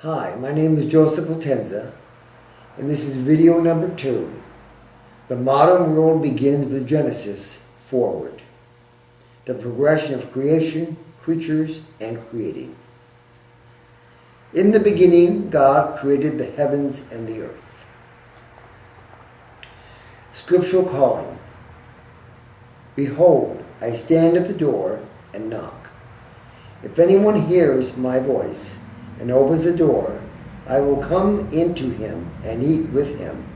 Hi, my name is Joseph Potenza, and this is video number 2. The modern world begins with Genesis forward. The progression of creation, creatures, and creating. In the beginning, God created the heavens and the earth. Scriptural calling. Behold, I stand at the door and knock. If anyone hears my voice and opens the door, I will come into him and eat with him,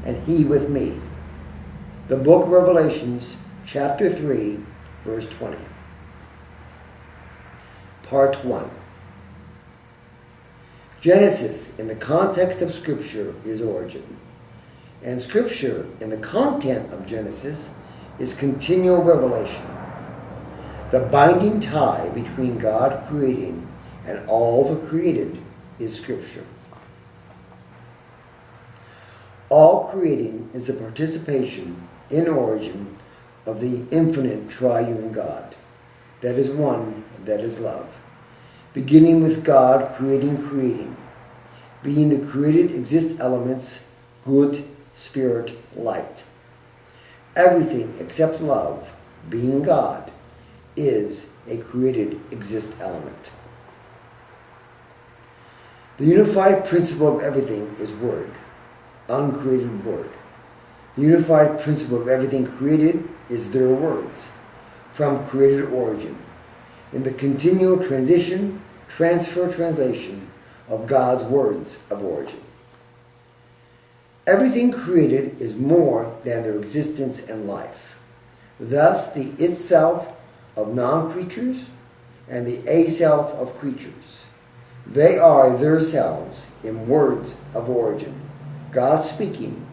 and he with me. The book of Revelations, chapter 3, verse 20. Part 1. Genesis, in the context of Scripture, is origin. And Scripture, in the content of Genesis, is continual revelation. The binding tie between God creating and all the created is Scripture. All creating is the participation in origin of the infinite triune God. That is one, that is love. Beginning with God creating, being the created exist elements, good, spirit, light. Everything except love, being God, is a created exist element. The unified principle of everything is Word, uncreated Word. The unified principle of everything created is their words, from created origin, in the continual translation of God's words of origin. Everything created is more than their existence and life. Thus, the itself of non-creatures and the a-self of creatures. They are their selves in words of origin, God speaking,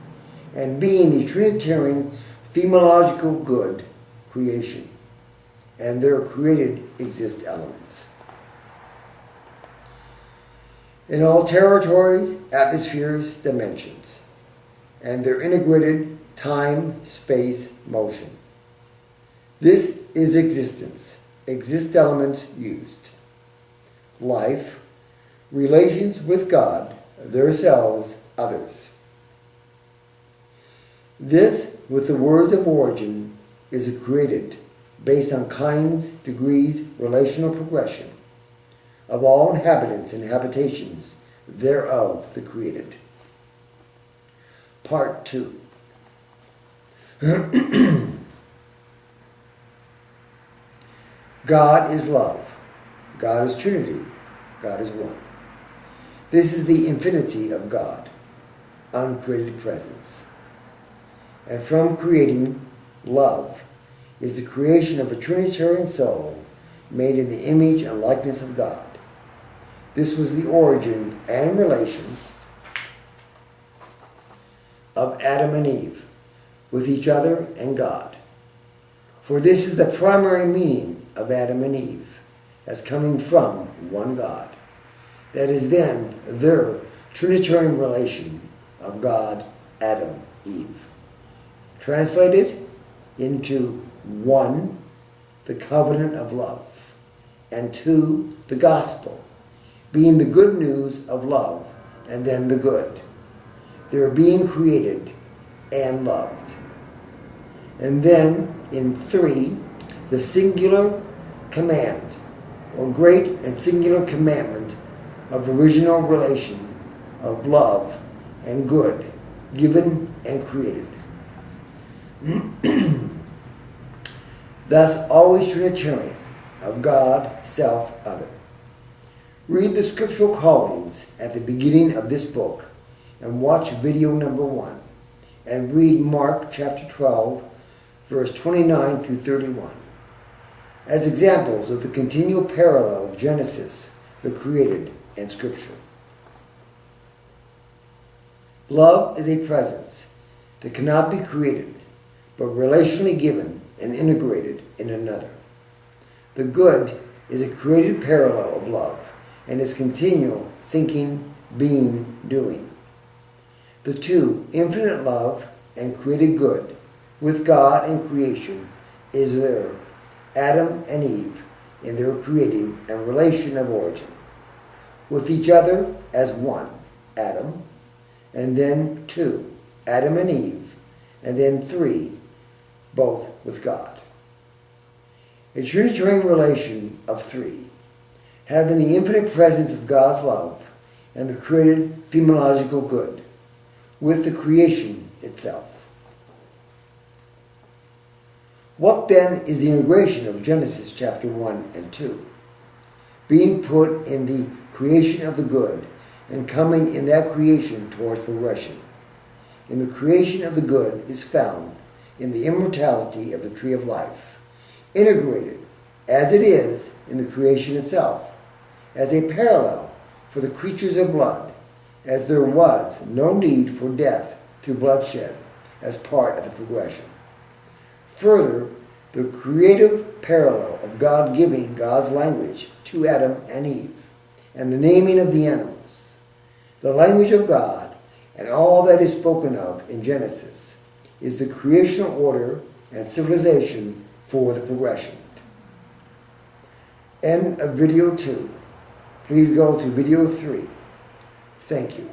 and being the Trinitarian phenomenological good creation, and their created exist elements. In all territories, atmospheres, dimensions, and their integrated time, space, motion. This is existence, exist elements used. Life, relations with God, their selves, others. This, with the words of origin, is created based on kinds, degrees, relational progression of all inhabitants and habitations thereof the created. Part 2. God is love. God is Trinity. God is one. This is the infinity of God, uncreated presence. And from creating, love is the creation of a Trinitarian soul made in the image and likeness of God. This was the origin and relation of Adam and Eve with each other and God. For this is the primary meaning of Adam and Eve, as coming from one God. That is then their Trinitarian relation of God, Adam, Eve. Translated into 1, the covenant of love, and 2, the gospel, being the good news of love, and then the good. They're being created and loved. And then in 3, the singular command, or great and singular commandment of original relation of love and good, given and created. Thus, always Trinitarian, of God, self, other. Read the scriptural callings at the beginning of this book and watch video number 1, and read Mark chapter 12, verse 29 through 31, as examples of the continual parallel of Genesis, the created, and Scripture. Love is a presence that cannot be created, but relationally given and integrated in another. The good is a created parallel of love and is continual thinking, being, doing. The two, infinite love and created good, with God and creation, is there, Adam and Eve, in their creating and relation of origin. with each other as one, Adam, and then two, Adam and Eve, and then three, both with God. A Trinitarian relation of three, having the infinite presence of God's love and the created phenomenological good, with the creation itself. What then is the integration of Genesis chapter 1 and 2? Being put in the creation of the good and coming in that creation towards progression. In the creation of the good is found in the immortality of the tree of life, integrated as it is in the creation itself, as a parallel for the creatures of blood, as there was no need for death through bloodshed as part of the progression. Further, the creative parallel of God giving God's language to Adam and Eve, and the naming of the animals, the language of God, and all that is spoken of in Genesis, is the creational order and civilization for the progression. End of video 2. Please go to video 3. Thank you.